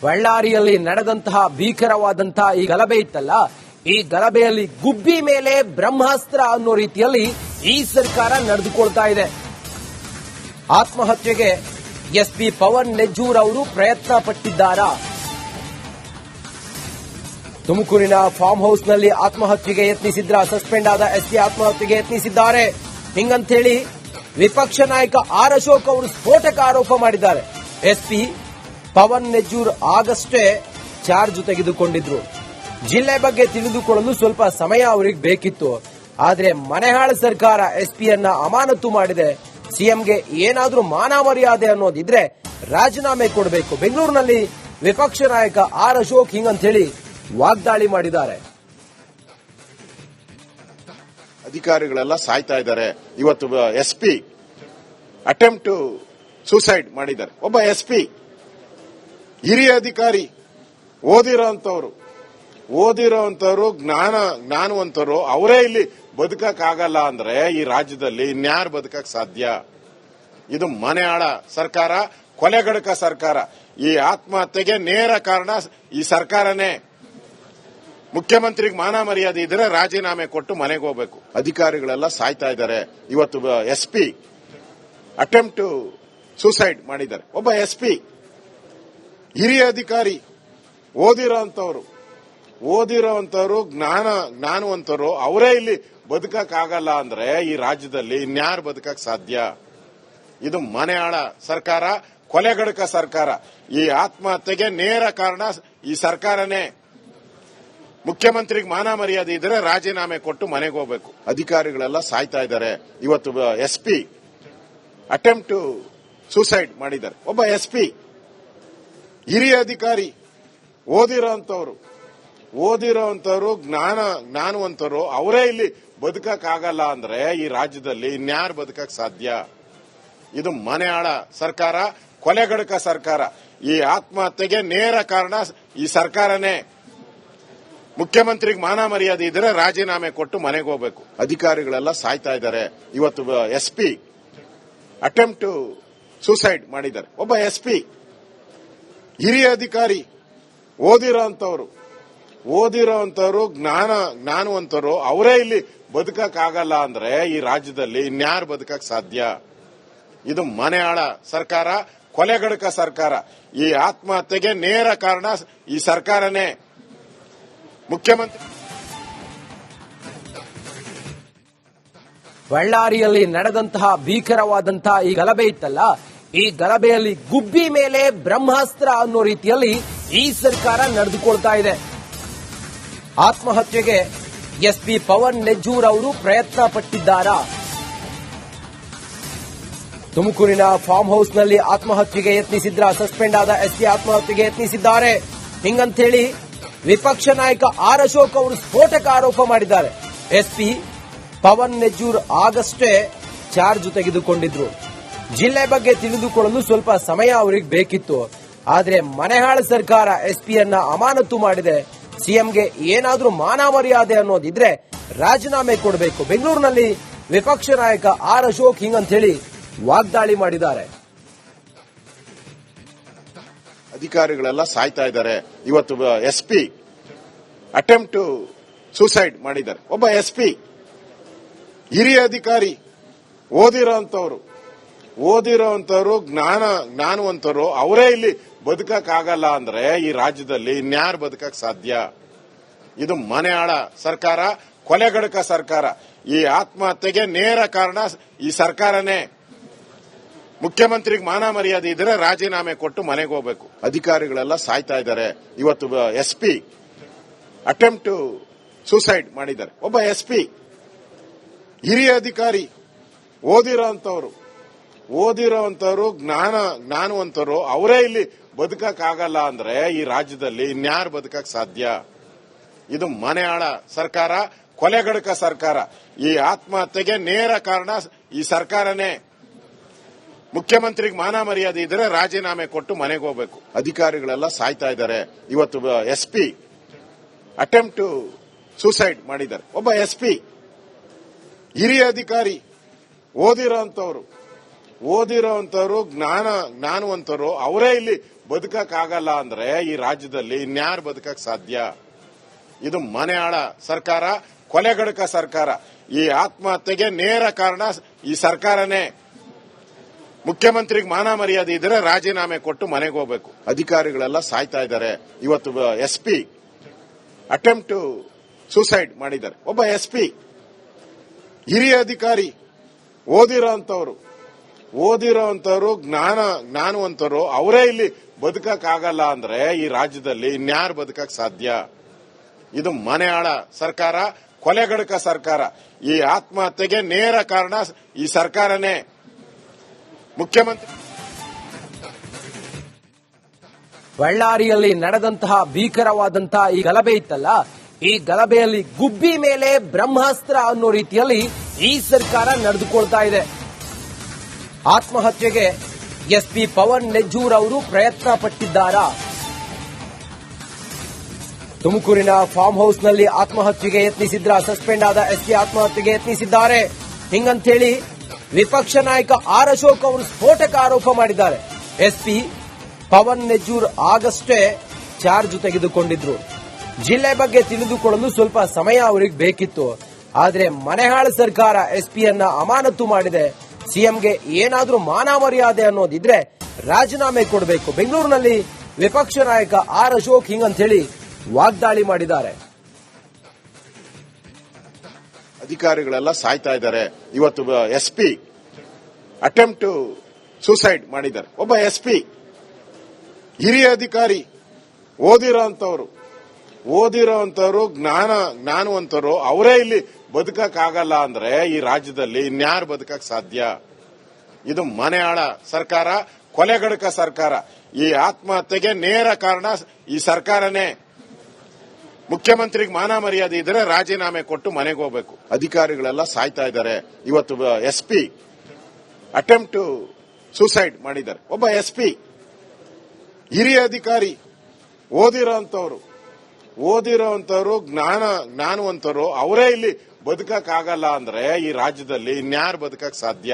ಬಳ್ಳಾರಿಯಲ್ಲಿ ನಡೆದಂತಹ ಭೀಕರವಾದಂತಹ ಈ ಗಲಭೆ ಇತ್ತಲ್ಲ, ಈ ಗಲಭೆಯಲ್ಲಿ ಗುಬ್ಬಿ ಮೇಲೆ ಬ್ರಹ್ಮಾಸ್ತ್ರ ಅನ್ನೋ ರೀತಿಯಲ್ಲಿ ಈ ಸರ್ಕಾರ ನಡೆದುಕೊಳ್ತಾ ಇದೆ. ಆತ್ಮಹತ್ಯೆಗೆ ಎಸ್ಪಿ ಪವನ್ ನೆಜ್ಜೂರ್ ಅವರು ಪ್ರಯತ್ನ ಪಟ್ಟಿದ್ದಾರಾ? ತುಮಕೂರಿನ ಫಾರ್ಮ್ ಹೌಸ್ ನಲ್ಲಿ ಆತ್ಮಹತ್ಯೆಗೆ ಯತ್ನಿಸಿದ್ರ ಸಸ್ಪೆಂಡ್ ಆದ ಎಸ್ಪಿ ಆತ್ಮಹತ್ಯೆಗೆ ಯತ್ನಿಸಿದ್ದಾರೆ. ಹಿಂಗಂತೇಳಿ ವಿಪಕ್ಷ ನಾಯಕ ಆರ್ ಅಶೋಕ್ ಅವರು ಸ್ಫೋಟಕ ಆರೋಪ ಮಾಡಿದ್ದಾರೆ. ಎಸ್ಪಿ ಪವನ್ ನೆಜ್ಜೂರ್ ಆಗಷ್ಟೇ ಚಾರ್ಜ್ ತೆಗೆದುಕೊಂಡಿದ್ರು. ಜಿಲ್ಲೆ ಬಗ್ಗೆ ತಿಳಿದುಕೊಳ್ಳಲು ಸ್ವಲ್ಪ ಸಮಯ ಅವರಿಗೆ ಬೇಕಿತ್ತು. ಆದ್ರೆ ಮನೆಹಾಳ ಸರ್ಕಾರ ಎಸ್ಪಿಯನ್ನ ಅಮಾನತು ಮಾಡಿದೆ. ಸಿಎಂಗೆ ಏನಾದ್ರೂ ಮಾನ ಮರ್ಯಾದೆ ಅನ್ನೋದಿದ್ರೆ ರಾಜೀನಾಮೆ ಕೊಡಬೇಕು. ಬೆಂಗಳೂರಿನಲ್ಲಿ ವಿಪಕ್ಷ ನಾಯಕ ಆರ್ ಅಶೋಕ್ ಹಿಂಗಂತ ಹೇಳಿ ವಾಗ್ದಾಳಿ ಮಾಡಿದ್ದಾರೆ. ಅಧಿಕಾರಿಗಳೆಲ್ಲ ಸಾಯ್ತಾ ಇದ್ದಾರೆ. ಇವತ್ತು ಎಸ್ಪಿ ಅಟೆಂಪ್ಟ್ ಟು ಸೂಸೈಡ್ ಮಾಡಿದ್ದಾರೆ. ಒಬ್ಬ ಎಸ್ಪಿ ಹಿರಿಯ ಅಧಿಕಾರಿ, ಓದಿರೋಂಥವ್ರು ಜ್ಞಾನವಂತರು, ಅವರೇ ಇಲ್ಲಿ ಬದುಕಕ್ಕಾಗಲ್ಲ ಅಂದ್ರೆ ಈ ರಾಜ್ಯದಲ್ಲಿ ಇನ್ಯಾರು ಬದುಕಕ್ ಸಾಧ್ಯ? ಇದು ಮನೆಯಾಳ ಸರ್ಕಾರ, ಕೊಲೆಗಡಕ ಸರ್ಕಾರ. ಈ ಆತ್ಮಹತ್ಯೆಗೆ ನೇರ ಕಾರಣ ಈ ಸರ್ಕಾರನೇ. ಮುಖ್ಯಮಂತ್ರಿಗೆ ಮಾನ ಮರ್ಯಾದೆ ಇದ್ರೆ ರಾಜೀನಾಮೆ ಕೊಟ್ಟು ಮನೆಗೆ ಹೋಗ್ಬೇಕು. ಅಧಿಕಾರಿಗಳೆಲ್ಲ ಸಾಯ್ತಾ ಇದ್ದಾರೆ. ಇವತ್ತು ಎಸ್ಪಿ ಅಟೆಂಪ್ಟ್ ಟು ಸೂಸೈಡ್ ಮಾಡಿದ್ದಾರೆ. ಒಬ್ಬ ಎಸ್ಪಿ ಹಿರಿಯ ಅಧಿಕಾರಿ, ಓದಿರೋಂಥವ್ರು ಜ್ಞಾನವಂತರು, ಅವರೇ ಇಲ್ಲಿ ಬದುಕಕ್ಕಾಗಲ್ಲ ಅಂದ್ರೆ ಈ ರಾಜ್ಯದಲ್ಲಿ ಇನ್ಯಾರು ಬದುಕಕ್ ಸಾಧ್ಯ? ಇದು ಮನೆಯಾಳ ಸರ್ಕಾರ, ಕೊಲೆಗಡಕ ಸರ್ಕಾರ. ಈ ಆತ್ಮಹತ್ಯೆಗೆ ನೇರ ಕಾರಣ ಈ ಸರ್ಕಾರನೇ. ಮುಖ್ಯಮಂತ್ರಿಗೆ ಮಾನ ಮರ್ಯಾದೆ ಇದ್ರೆ ರಾಜೀನಾಮೆ ಕೊಟ್ಟು ಮನೆಗೆ ಹೋಗ್ಬೇಕು. ಅಧಿಕಾರಿಗಳೆಲ್ಲ ಸಾಯ್ತಾ ಇದ್ದಾರೆ. ಇವತ್ತು ಎಸ್ಪಿ ಅಟೆಂಪ್ಟ್ ಟು ಸೂಸೈಡ್ ಮಾಡಿದ್ದಾರೆ. ಒಬ್ಬ ಎಸ್ಪಿ ಹಿರಿಯ ಅಧಿಕಾರಿ, ಓದಿರೋಂಥವ್ರು ಜ್ಞಾನವಂತರು, ಅವರೇ ಇಲ್ಲಿ ಬದುಕಕ್ಕಾಗಲ್ಲ ಅಂದ್ರೆ ಈ ರಾಜ್ಯದಲ್ಲಿ ಇನ್ಯಾರು ಬದುಕಕ್ ಸಾಧ್ಯ? ಇದು ಮನೆಯಾಳ ಸರ್ಕಾರ, ಕೊಲೆಗಡಕ ಸರ್ಕಾರ. ಈ ಆತ್ಮಹತ್ಯೆಗೆ ನೇರ ಕಾರಣ ಈ ಸರ್ಕಾರನೇ. ಮುಖ್ಯಮಂತ್ರಿಗೆ ಮಾನ ಮರ್ಯಾದೆ ಇದ್ರೆ ರಾಜೀನಾಮೆ ಕೊಟ್ಟು ಮನೆಗೆ ಹೋಗ್ಬೇಕು. ಅಧಿಕಾರಿಗಳೆಲ್ಲ ಸಾಯ್ತಾ ಇದ್ದಾರೆ. ಇವತ್ತು ಎಸ್ಪಿ ಅಟೆಂಪ್ಟ್ ಟು ಸೂಸೈಡ್ ಮಾಡಿದ್ದಾರೆ. ಒಬ್ಬ ಎಸ್ಪಿ ಹಿರಿಯ ಅಧಿಕಾರಿ, ಓದಿರೋಂಥವ್ರು ಜ್ಞಾನವಂತರು, ಅವರೇ ಇಲ್ಲಿ ಬದುಕಕ್ಕಾಗಲ್ಲ ಅಂದ್ರೆ ಈ ರಾಜ್ಯದಲ್ಲಿ ಇನ್ಯಾರು ಬದುಕಕ್ ಸಾಧ್ಯ? ಇದು ಮನೆಯಾಳ ಸರ್ಕಾರ, ಕೊಲೆಗಡಕ ಸರ್ಕಾರ. ಈ ಆತ್ಮಹತ್ಯೆಗೆ ನೇರ ಕಾರಣ ಈ ಸರ್ಕಾರನೇ. ಮುಖ್ಯಮಂತ್ರಿ ಬಳ್ಳಾರಿಯಲ್ಲಿ ನಡೆದಂತಹ ಭೀಕರವಾದಂತಹ ಈ ಗಲಭೆ ಇತ್ತಲ್ಲ, ಈ ಗಲಭೆಯಲ್ಲಿ ಗುಬ್ಬಿ ಮೇಲೆ ಬ್ರಹ್ಮಾಸ್ತ್ರ ಅನ್ನೋ ರೀತಿಯಲ್ಲಿ ಈ ಸರ್ಕಾರ ನಡೆದುಕೊಳ್ತಾ ಇದೆ. ಆತ್ಮಹತ್ಯೆಗೆ ಎಸ್ಪಿ ಪವನ್ ನೆಜ್ಜೂರ್ ಅವರು ಪ್ರಯತ್ನ ಪಟ್ಟಿದ್ದಾರಾ? ತುಮಕೂರಿನ ಫಾರ್ಮ್ ಹೌಸ್ ನಲ್ಲಿ ಆತ್ಮಹತ್ಯೆಗೆ ಯತ್ನಿಸಿದ್ರ ಸಸ್ಪೆಂಡ್ ಆದ ಎಸ್ಪಿ ಆತ್ಮಹತ್ಯೆಗೆ ಯತ್ನಿಸಿದ್ದಾರೆ. ಹಿಂಗಂತೇಳಿ ವಿಪಕ್ಷ ನಾಯಕ ಆರ್ ಅಶೋಕ್ ಅವರು ಸ್ಫೋಟಕ ಆರೋಪ ಮಾಡಿದ್ದಾರೆ. ಎಸ್ಪಿ ಪವನ್ ನೆಜ್ಜೂರ್ ಆಗಷ್ಟೇ ಚಾರ್ಜ್ ತೆಗೆದುಕೊಂಡಿದ್ರು. ಜಿಲ್ಲೆ ಬಗ್ಗೆ ತಿಳಿದುಕೊಳ್ಳಲು ಸ್ವಲ್ಪ ಸಮಯ ಅವರಿಗೆ ಬೇಕಿತ್ತು. ಆದ್ರೆ ಮನೆಹಾಳ ಸರ್ಕಾರ ಎಸ್ಪಿಯನ್ನ ಅಮಾನತು ಮಾಡಿದೆ. ಸಿಎಂಗೆ ಏನಾದ್ರೂ ಮಾನ ಮರ್ಯಾದೆ ಅನ್ನೋದಿದ್ರೆ ರಾಜೀನಾಮೆ ಕೊಡಬೇಕು. ಬೆಂಗಳೂರಿನಲ್ಲಿ ವಿಪಕ್ಷ ನಾಯಕ ಆರ್ ಅಶೋಕ್ ಹಿಂಗಂತ ಹೇಳಿ ವಾಗ್ದಾಳಿ ಮಾಡಿದ್ದಾರೆ. ಅಧಿಕಾರಿಗಳೆಲ್ಲ ಸಾಯ್ತಾ ಇದ್ದಾರೆ. ಇವತ್ತು ಎಸ್ಪಿ ಅಟೆಂಪ್ಟ್ ಟು ಸೂಸೈಡ್ ಮಾಡಿದ್ದಾರೆ. ಒಬ್ಬ ಎಸ್ಪಿ ಹಿರಿಯ ಅಧಿಕಾರಿ, ಓದಿರೋಂಥವ್ರು ಜ್ಞಾನವಂತರು, ಅವರೇ ಇಲ್ಲಿ ಬದುಕಕ್ಕಾಗಲ್ಲ ಅಂದ್ರೆ ಈ ರಾಜ್ಯದಲ್ಲಿ ಇನ್ಯಾರು ಬದುಕಕ್ ಸಾಧ್ಯ? ಇದು ಮನೆಯಾಳ ಸರ್ಕಾರ, ಕೊಲೆಗಡಕ ಸರ್ಕಾರ. ಈ ಆತ್ಮಹತ್ಯೆಗೆ ನೇರ ಕಾರಣ ಈ ಸರ್ಕಾರನೇ. ಮುಖ್ಯಮಂತ್ರಿಗೆ ಮಾನ ಮರ್ಯಾದೆ ಇದ್ರೆ ರಾಜೀನಾಮೆ ಕೊಟ್ಟು ಮನೆಗೆ ಹೋಗ್ಬೇಕು. ಅಧಿಕಾರಿಗಳೆಲ್ಲ ಸಾಯ್ತಾ ಇದ್ದಾರೆ. ಇವತ್ತು ಎಸ್ಪಿ ಅಟೆಂಪ್ಟ್ ಟು ಸೂಸೈಡ್ ಮಾಡಿದ್ದಾರೆ. ಒಬ್ಬ ಎಸ್ಪಿ ಹಿರಿಯ ಅಧಿಕಾರಿ, ಓದಿರೋಂಥವ್ರು ಜ್ಞಾನವಂತರು, ಅವರೇ ಇಲ್ಲಿ ಬದುಕಕ್ಕಾಗಲ್ಲ ಅಂದ್ರೆ ಈ ರಾಜ್ಯದಲ್ಲಿ ಇನ್ಯಾರು ಬದುಕಕ್ ಸಾಧ್ಯ? ಇದು ಮನೆಯಾಳ ಸರ್ಕಾರ, ಕೊಲೆಗಡಕ ಸರ್ಕಾರ. ಈ ಆತ್ಮಹತ್ಯೆಗೆ ನೇರ ಕಾರಣ ಈ ಸರ್ಕಾರನೇ. ಮುಖ್ಯಮಂತ್ರಿಗೆ ಮಾನ ಮರ್ಯಾದೆ ಇದ್ರೆ ರಾಜೀನಾಮೆ ಕೊಟ್ಟು ಮನೆಗೆ ಹೋಗ್ಬೇಕು. ಅಧಿಕಾರಿಗಳೆಲ್ಲ ಸಾಯ್ತಾ ಇದ್ದಾರೆ. ಇವತ್ತು ಎಸ್ಪಿ ಅಟೆಂಪ್ಟ್ ಟು ಸೂಸೈಡ್ ಮಾಡಿದ್ದಾರೆ. ಒಬ್ಬ ಎಸ್ಪಿ ಹಿರಿಯ ಅಧಿಕಾರಿ, ಓದಿರೋಂಥವ್ರು ಓದಿರೋಂಥವ್ರು ಜ್ಞಾನವಂತರು ಅವರೇ ಇಲ್ಲಿ ಬದುಕಕ್ಕಾಗಲ್ಲ ಅಂದ್ರೆ ಈ ರಾಜ್ಯದಲ್ಲಿ ಇನ್ಯಾರು ಬದುಕಕ್ ಸಾಧ್ಯ? ಇದು ಮನೆಯಾಳ ಸರ್ಕಾರ, ಕೊಲೆಗಡಕ ಸರ್ಕಾರ. ಈ ಆತ್ಮಹತ್ಯೆಗೆ ನೇರ ಕಾರಣ ಈ ಸರ್ಕಾರನೇ. ಮುಖ್ಯಮಂತ್ರಿಗೆ ಮಾನ ಮರ್ಯಾದೆ ಇದ್ರೆ ರಾಜೀನಾಮೆ ಕೊಟ್ಟು ಮನೆಗೆ ಹೋಗ್ಬೇಕು. ಅಧಿಕಾರಿಗಳೆಲ್ಲ ಸಾಯ್ತಾ ಇದ್ದಾರೆ. ಇವತ್ತು SP ಅಟೆಂಪ್ಟ್ ಟು ಸೂಸೈಡ್ ಮಾಡಿದ್ದಾರೆ. ಒಬ್ಬ SP ಹಿರಿಯ ಅಧಿಕಾರಿ, ಓದಿರೋಂಥವ್ರು ಜ್ಞಾನವಂತರು ಅವರೇ ಇಲ್ಲಿ ಬದುಕಕ್ಕಾಗಲ್ಲ ಅಂದ್ರೆ ಈ ರಾಜ್ಯದಲ್ಲಿ ಇನ್ಯಾರು ಬದುಕಕ್ ಸಾಧ್ಯ? ಇದು ಮನೆಯಾಳ ಸರ್ಕಾರ, ಕೊಲೆಗಡಕ ಸರ್ಕಾರ. ಈ ಆತ್ಮಹತ್ಯೆಗೆ ನೇರ ಕಾರಣ ಈ ಸರ್ಕಾರನೇ. ಮುಖ್ಯಮಂತ್ರಿ ಬಳ್ಳಾರಿಯಲ್ಲಿ ನಡೆದಂತಹ ಭೀಕರವಾದಂತಹ ಈ ಗಲಭೆ ಇತ್ತಲ್ಲ, ಈ ಗಲಭೆಯಲ್ಲಿ ಗುಬ್ಬಿ ಮೇಲೆ ಬ್ರಹ್ಮಾಸ್ತ್ರ ಅನ್ನೋ ರೀತಿಯಲ್ಲಿ ಈ ಸರ್ಕಾರ ನಡೆದುಕೊಳ್ತಾ ಇದೆ. ಆತ್ಮಹತ್ಯೆಗೆ SP ಪವನ್ ನೆಜ್ಜೂರ್ ಅವರು ಪ್ರಯತ್ನ ಪಟ್ಟಿದ್ದಾರಾ? ತುಮಕೂರಿನ ಫಾರ್ಮ್ ಹೌಸ್ನಲ್ಲಿ ಆತ್ಮಹತ್ಯೆಗೆ ಯತ್ನಿಸಿದ್ರ ಸಸ್ಪೆಂಡ್ ಆದ SP ಆತ್ಮಹತ್ಯೆಗೆ ಯತ್ನಿಸಿದ್ದಾರೆ. ಹಿಂಗಂತೇಳಿ ವಿಪಕ್ಷ ನಾಯಕ R ಅಶೋಕ್ ಅವರು ಸ್ಫೋಟಕ ಆರೋಪ ಮಾಡಿದ್ದಾರೆ. SP ಪವನ್ ನೆಜ್ಜೂರ್ ಆಗಷ್ಟೇ ಚಾರ್ಜ್ ತೆಗೆದುಕೊಂಡಿದ್ರು. ಜಿಲ್ಲೆ ಬಗ್ಗೆ ತಿಳಿದುಕೊಳ್ಳಲು ಸ್ವಲ್ಪ ಸಮಯ ಅವರಿಗೆ ಬೇಕಿತ್ತು. ಆದರೆ ಮನೆಹಾಳ ಸರ್ಕಾರ SPಯನ್ನ ಅಮಾನತು ಮಾಡಿದೆ. ಸಿಎಂಗೆ ಏನಾದ್ರೂ ಮಾನ ಮರ್ಯಾದೆ ಅನ್ನೋದಿದ್ರೆ ರಾಜೀನಾಮೆ ಕೊಡಬೇಕು. ಬೆಂಗಳೂರಿನಲ್ಲಿ ವಿಪಕ್ಷ ನಾಯಕ R ಅಶೋಕ್ ಹಿಂಗಂತೇಳಿ ವಾಗ್ದಾಳಿ ಮಾಡಿದ್ದಾರೆ. ಅಧಿಕಾರಿಗಳೆಲ್ಲ ಸಾಯ್ತಾ ಇದ್ದಾರೆ. ಇವತ್ತು SP ಅಟೆಂಪ್ಟ್ ಟು ಸೂಸೈಡ್ ಮಾಡಿದ್ದಾರೆ. ಒಬ್ಬ SP ಹಿರಿಯ ಅಧಿಕಾರಿ, ಓದಿರೋಂಥವ್ರು ಜ್ಞಾನವಂತರು ಅವರೇ ಇಲ್ಲಿ ಬದುಕಕ್ಕಾಗಲ್ಲ ಅಂದ್ರೆ ಈ ರಾಜ್ಯದಲ್ಲಿ ಇನ್ಯಾರು ಬದುಕಕ್ ಸಾಧ್ಯ? ಇದು ಮನೆಯಾಳ ಸರ್ಕಾರ, ಕೊಲೆಗಡಕ ಸರ್ಕಾರ. ಈ ಆತ್ಮಹತ್ಯೆಗೆ ನೇರ ಕಾರಣ ಈ ಸರ್ಕಾರನೇ. ಮುಖ್ಯಮಂತ್ರಿಗೆ ಮಾನ ಮರ್ಯಾದೆ ಇದ್ರೆ ರಾಜೀನಾಮೆ ಕೊಟ್ಟು ಮನೆಗೆ ಹೋಗ್ಬೇಕು. ಅಧಿಕಾರಿಗಳೆಲ್ಲ ಸಾಯ್ತಾ ಇದ್ದಾರೆ. ಇವತ್ತು SP ಅಟೆಂಪ್ಟ್ ಟು ಸೂಸೈಡ್ ಮಾಡಿದ್ದಾರೆ. ಒಬ್ಬ SP ಹಿರಿಯ ಅಧಿಕಾರಿ, ಓದಿರೋಂಥವ್ರು ಜ್ಞಾನವಂತರು ಅವರೇ ಇಲ್ಲಿ ಬದುಕಕ್ಕಾಗಲ್ಲ ಅಂದ್ರೆ ಈ ರಾಜ್ಯದಲ್ಲಿ ಇನ್ಯಾರು ಬದುಕಕ್ ಸಾಧ್ಯ?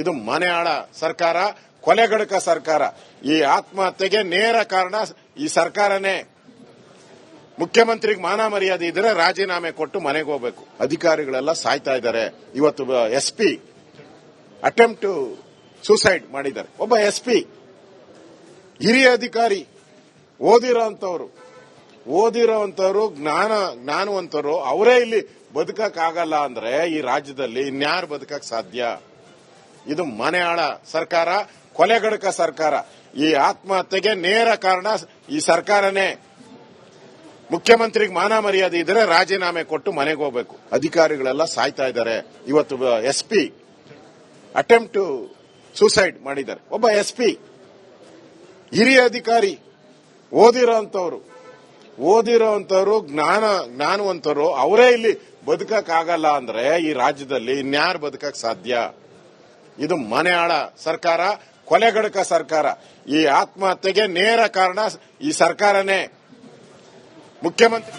ಇದು ಮನೆಯಾಳ ಸರ್ಕಾರ, ಕೊಲೆಗಡಕ ಸರ್ಕಾರ. ಈ ಆತ್ಮಹತ್ಯೆಗೆ ನೇರ ಕಾರಣ ಈ ಸರ್ಕಾರನೇ. ಮುಖ್ಯಮಂತ್ರಿಗೆ ಮಾನ ಮರ್ಯಾದೆ ಇದ್ರೆ ರಾಜೀನಾಮೆ ಕೊಟ್ಟು ಮನೆಗೆ ಹೋಗ್ಬೇಕು. ಅಧಿಕಾರಿಗಳೆಲ್ಲ ಸಾಯ್ತಾ ಇದ್ದಾರೆ. ಇವತ್ತು SP ಅಟೆಂಪ್ಟ್ ಟು ಸೂಸೈಡ್ ಮಾಡಿದ್ದಾರೆ. ಒಬ್ಬ SP ಹಿರಿಯ ಅಧಿಕಾರಿ, ಓದಿರೋಂಥವ್ರು ಜ್ಞಾನವಂತರು ಅವರೇ ಇಲ್ಲಿ ಬದುಕಕ್ಕಾಗಲ್ಲ ಅಂದ್ರೆ ಈ ರಾಜ್ಯದಲ್ಲಿ ಇನ್ಯಾರು ಬದುಕಕ್ ಸಾಧ್ಯ? ಇದು ಮನೆಯಾಳ ಸರ್ಕಾರ, ಕೊಲೆಗಡಕ ಸರ್ಕಾರ. ಈ ಆತ್ಮಹತ್ಯೆಗೆ ನೇರ ಕಾರಣ ಈ ಸರ್ಕಾರನೇ. ಮುಖ್ಯಮಂತ್ರಿಗೆ ಮಾನ ಮರ್ಯಾದೆ ಇದ್ರೆ ರಾಜೀನಾಮೆ ಕೊಟ್ಟು ಮನೆಗೆ ಹೋಗ್ಬೇಕು. ಅಧಿಕಾರಿಗಳೆಲ್ಲ ಸಾಯ್ತಾ ಇದ್ದಾರೆ. ಇವತ್ತು SP ಅಟೆಂಪ್ಟ್ ಟು ಸೂಸೈಡ್ ಮಾಡಿದ್ದಾರೆ. ಒಬ್ಬ SP ಹಿರಿಯ ಅಧಿಕಾರಿ, ಓದಿರೋಂಥವ್ರು ಜ್ಞಾನವಂತರು ಅವರೇ ಇಲ್ಲಿ ಬದುಕಕ್ಕಾಗಲ್ಲ ಅಂದ್ರೆ ಈ ರಾಜ್ಯದಲ್ಲಿ ಇನ್ಯಾರು ಬದುಕಕ್ ಸಾಧ್ಯ? ಇದು ಮನೆಯಾಳ ಸರ್ಕಾರ, ಕೊಲೆಗಡಕ ಸರ್ಕಾರ. ಈ ಆತ್ಮಹತ್ಯೆಗೆ ನೇರ ಕಾರಣ ಈ ಸರ್ಕಾರನೇ. ಮುಖ್ಯಮಂತ್ರಿ